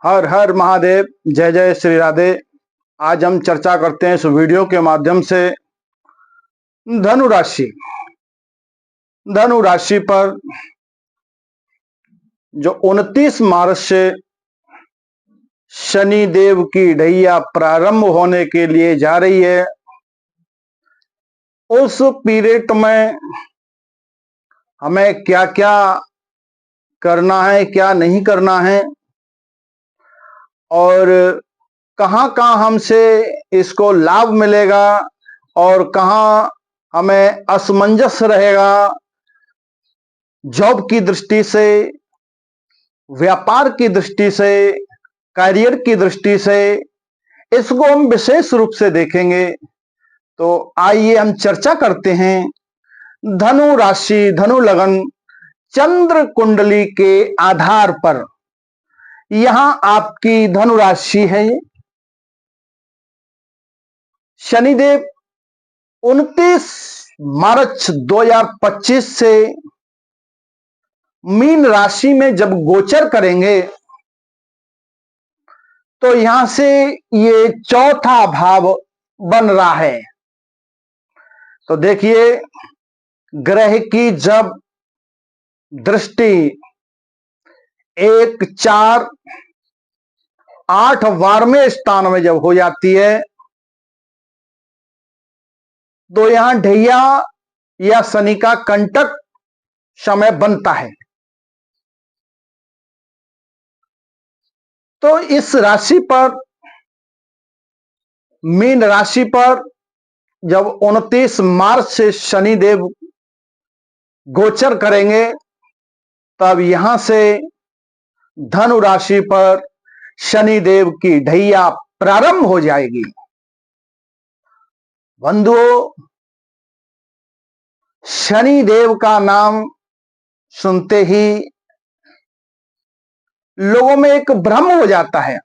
हर हर महादेव। जय जय श्री राधे। आज हम चर्चा करते हैं इस वीडियो के माध्यम से धनु राशि। धनु राशि पर जो 29 मार्च से शनि देव की ढैया प्रारंभ होने के लिए जा रही है, उस पीरियड में हमें क्या क्या करना है, क्या नहीं करना है और कहां कहां हमसे इसको लाभ मिलेगा और कहां हमें असमंजस रहेगा। जॉब की दृष्टि से, व्यापार की दृष्टि से, करियर की दृष्टि से इसको हम विशेष रूप से देखेंगे। तो आइए हम चर्चा करते हैं धनु राशि, धनु लगन, चंद्र कुंडली के आधार पर। यहां आपकी धनु राशि है। शनिदेव 29 मार्च 2025 से मीन राशि में जब गोचर करेंगे तो यहां से ये चौथा भाव बन रहा है। तो देखिए, ग्रह की जब दृष्टि 1, 4, 8 12वें स्थान में जब हो जाती है तो यहां ढैया या शनि का कंटक समय बनता है। तो इस राशि पर, मीन राशि पर जब 29 मार्च से शनि देव गोचर करेंगे तब यहां से धनु राशि पर शनि देव की ढैया प्रारंभ हो जाएगी। बंधुओं, शनि देव का नाम सुनते ही लोगों में एक भ्रम हो जाता है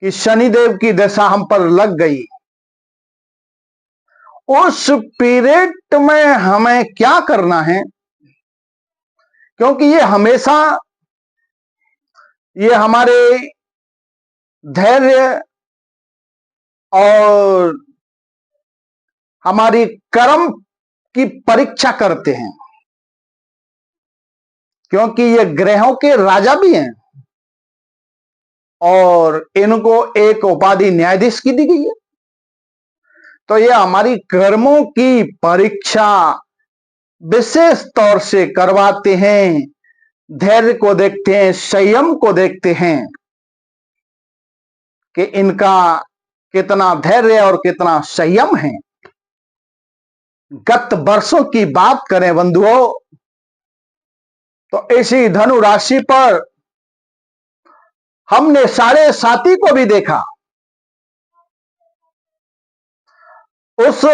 कि शनिदेव की दशा हम पर लग गई। उस पीरियड में हमें क्या करना है, क्योंकि ये हमेशा ये हमारे धैर्य और हमारी कर्म की परीक्षा करते हैं, क्योंकि ये ग्रहों के राजा भी हैं और इनको एक उपाधि न्यायाधीश की दी गई है। तो ये हमारी कर्मों की परीक्षा विशेष तौर से करवाते हैं। धैर्य को देखते हैं, संयम को देखते हैं कि इनका कितना धैर्य और कितना संयम है। गत वर्षों की बात करें बंधुओं, तो इसी धनु राशि पर हमने साढ़े साथी को भी देखा। उस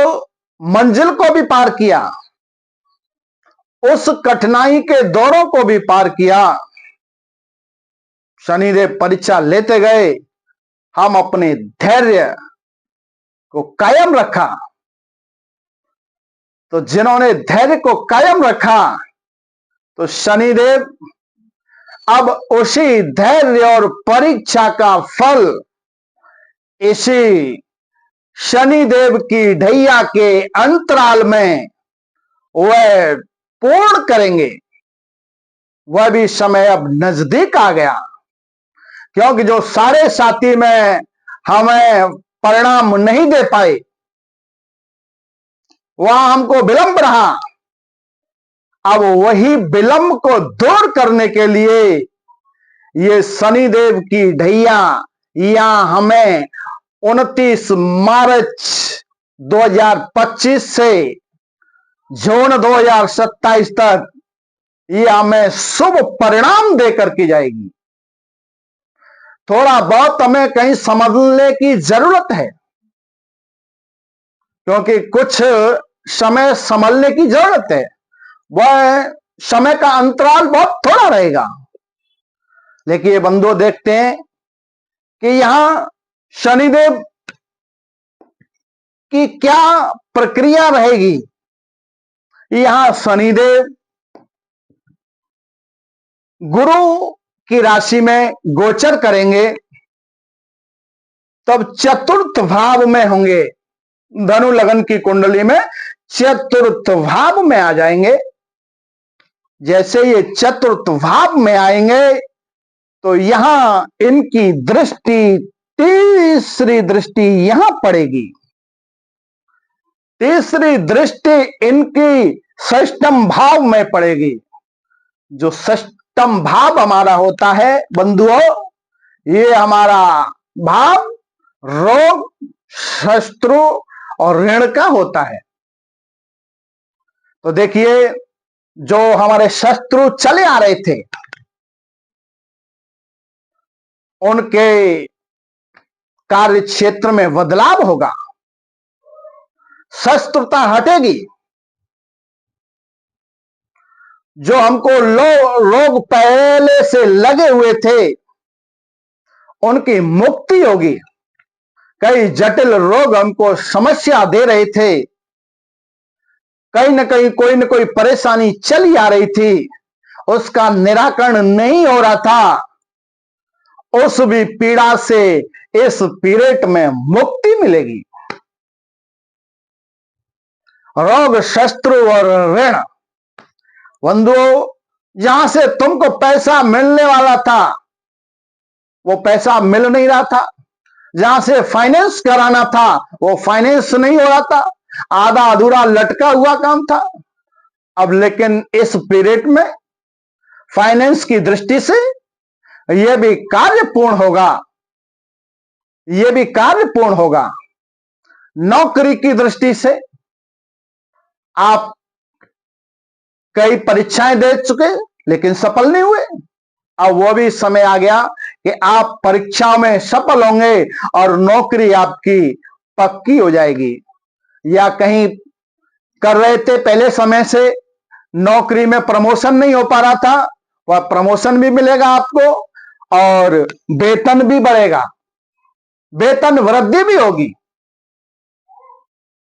मंजिल को भी पार किया, उस कठिनाई के दौरों को भी पार किया। शनिदेव परीक्षा लेते गए, हम अपने धैर्य को कायम रखा। तो जिन्होंने धैर्य को कायम रखा तो शनिदेव अब उसी धैर्य और परीक्षा का फल इसी शनिदेव की ढैया के अंतराल में वह पूर्ण करेंगे। वह भी समय अब नजदीक आ गया, क्योंकि जो सारे साथी में हमें परिणाम नहीं दे पाए, वहां हमको विलंब रहा। अब वही विलंब को दूर करने के लिए ये शनिदेव की ढैया या हमें 29 मार्च 2025 से जून 2027 तक ये हमें शुभ परिणाम देकर की जाएगी। थोड़ा बहुत हमें कहीं समझने की जरूरत है, क्योंकि कुछ समय संभलने की जरूरत है। वह समय का अंतराल बहुत थोड़ा रहेगा। लेकिन ये बंधु देखते हैं कि यहां शनिदेव की क्या प्रक्रिया रहेगी। यहां शनिदेव गुरु की राशि में गोचर करेंगे तब चतुर्थ भाव में होंगे। धनु लगन की कुंडली में चतुर्थ भाव में आ जाएंगे। जैसे ये चतुर्थ भाव में आएंगे तो यहां इनकी दृष्टि, तीसरी दृष्टि यहां पड़ेगी। तीसरी दृष्टि इनकी षष्ठम भाव में पड़ेगी। जो षष्ठम भाव हमारा होता है बंधुओं, ये हमारा भाव रोग, शत्रु और ऋण का होता है। तो देखिए, जो हमारे शत्रु चले आ रहे थे उनके कार्य क्षेत्र में बदलाव होगा, शत्रुता हटेगी। जो हमको रोग पहले से लगे हुए थे उनकी मुक्ति होगी। कई जटिल रोग हमको समस्या दे रहे थे, कहीं ना कहीं कोई ना कोई परेशानी चली आ रही थी, उसका निराकरण नहीं हो रहा था, उस भी पीड़ा से इस पीरियड में मुक्ति मिलेगी। रोग, शत्रु और ऋण, बंधुओं, जहां से तुमको पैसा मिलने वाला था वो पैसा मिल नहीं रहा था, जहां से फाइनेंस कराना था वो फाइनेंस नहीं हो रहा था, आधा अधूरा लटका हुआ काम था। अब लेकिन इस पीरियड में फाइनेंस की दृष्टि से यह भी कार्य पूर्ण होगा, यह भी कार्य पूर्ण होगा। नौकरी की दृष्टि से आप कई परीक्षाएं दे चुके लेकिन सफल नहीं हुए। अब वो भी समय आ गया कि आप परीक्षाओं में सफल होंगे और नौकरी आपकी पक्की हो जाएगी। या कहीं कर रहे थे पहले समय से, नौकरी में प्रमोशन नहीं हो पा रहा था, वह प्रमोशन भी मिलेगा आपको और वेतन भी बढ़ेगा, वेतन वृद्धि भी होगी।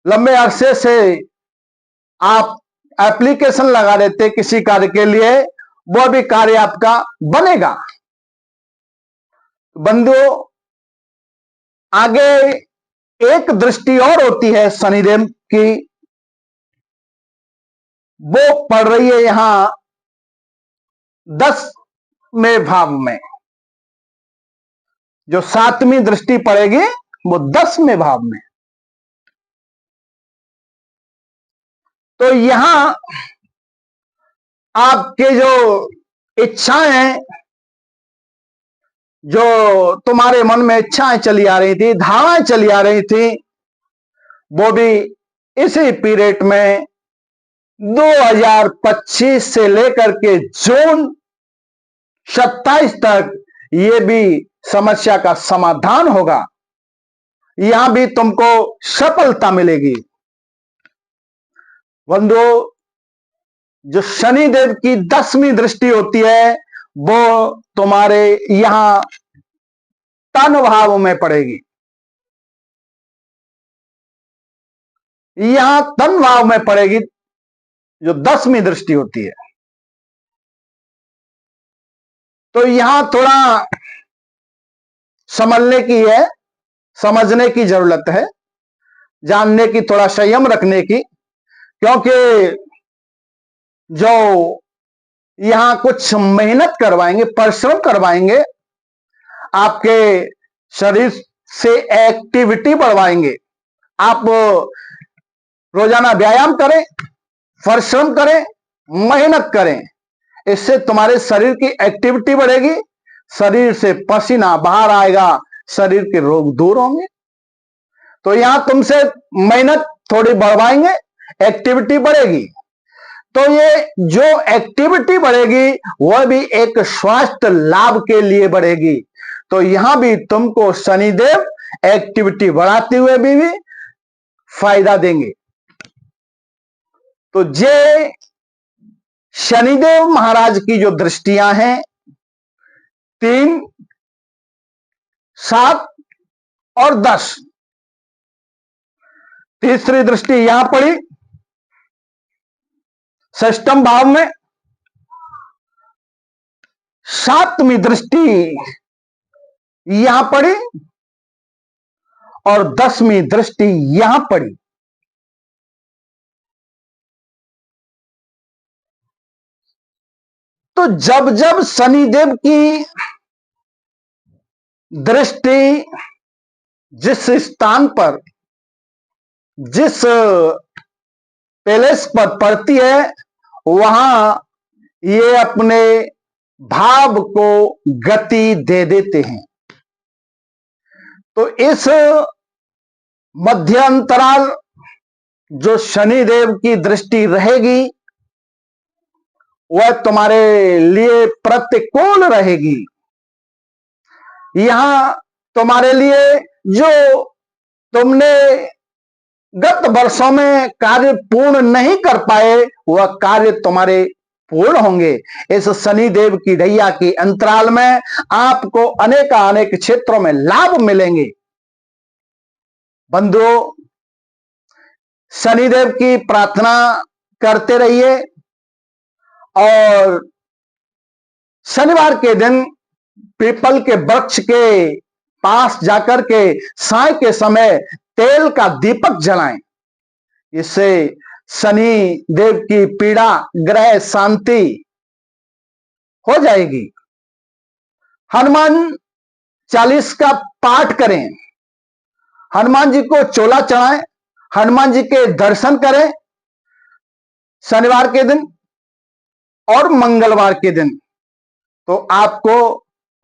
लंबे अरसे से आप एप्लीकेशन लगा देते किसी कार्य के लिए, वो भी कार्य आपका बनेगा। बंधुओं, आगे एक दृष्टि और होती है शनिदेव की, वो पड़ रही है यहां 10वें भाव में। जो 7वीं दृष्टि पड़ेगी वो 10वें भाव में। तो यहां आपके जो इच्छाएं हैं, जो तुम्हारे मन में इच्छाएं चली आ रही थी, धारणाएं चली आ रही थी, वो भी इसी पीरियड में 2025 से लेकर के जून 27 तक ये भी समस्या का समाधान होगा। यहां भी तुमको सफलता मिलेगी। बंधुओं, जो शनिदेव की 10वीं दृष्टि होती है वो तुम्हारे यहां तन भाव में पड़ेगी। यहां तन भाव में पड़ेगी जो 10वीं दृष्टि होती है। तो यहां थोड़ा संभलने की है, समझने की जरूरत है, जानने की, थोड़ा संयम रखने की, क्योंकि जो यहां कुछ मेहनत करवाएंगे, परिश्रम करवाएंगे, आपके शरीर से एक्टिविटी बढ़वाएंगे। आप रोजाना व्यायाम करें, परिश्रम करें, मेहनत करें, इससे तुम्हारे शरीर की एक्टिविटी बढ़ेगी, शरीर से पसीना बाहर आएगा, शरीर के रोग दूर होंगे। तो यहां तुमसे मेहनत थोड़ी बढ़वाएंगे, एक्टिविटी बढ़ेगी। तो ये जो एक्टिविटी बढ़ेगी वह भी एक स्वास्थ्य लाभ के लिए बढ़ेगी। तो यहां भी तुमको शनिदेव एक्टिविटी बढ़ाते हुए भी फायदा देंगे। तो ये शनिदेव महाराज की जो दृष्टियां हैं 3, 7 और 10, तीसरी दृष्टि यहां पड़ी 6ठम भाव में, सातवीं दृष्टि यहां पड़ी और 10वीं दृष्टि यहां पड़ी। तो जब जब शनिदेव की दृष्टि जिस स्थान पर, जिस पैलेस पर पड़ती है, वहां ये अपने भाव को गति दे देते हैं। तो इस मध्य अंतराल जो शनिदेव की दृष्टि रहेगी वह तुम्हारे लिए प्रतिकूल रहेगी। यहां तुम्हारे लिए जो तुमने गत वर्षों में कार्य पूर्ण नहीं कर पाए वह कार्य तुम्हारे पूर्ण होंगे। इस शनिदेव की ढैया के अंतराल में आपको अनेक क्षेत्रों में लाभ मिलेंगे। बंधुओं, शनिदेव की प्रार्थना करते रहिए और शनिवार के दिन पीपल के वृक्ष के पास जाकर के साय के समय तेल का दीपक जलाएं। इससे शनि देव की पीड़ा, ग्रह शांति हो जाएगी। हनुमान चालीस का पाठ करें, हनुमान जी को चोला चढ़ाएं, हनुमान जी के दर्शन करें शनिवार के दिन और मंगलवार के दिन, तो आपको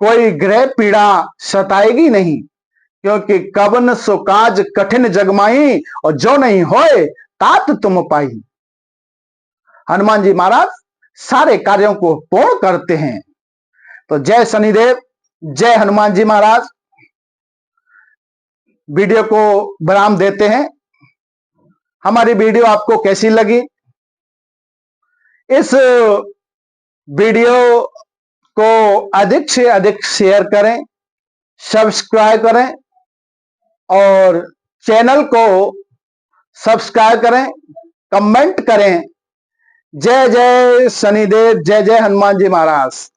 कोई ग्रह पीड़ा सताएगी नहीं। क्योंकि कवन सो काज कठिन जगमाई और जो नहीं होए तात तुम पाई। हनुमान जी महाराज सारे कार्यों को पूर्ण करते हैं। तो जय शनिदेव, जय हनुमान जी महाराज। वीडियो को विराम देते हैं। हमारी वीडियो आपको कैसी लगी? इस वीडियो को अधिक से अधिक शेयर करें, सब्सक्राइब करें और चैनल को सब्सक्राइब करें, कमेंट करें। जय जय शनिदेव, जय जय हनुमान जी महाराज।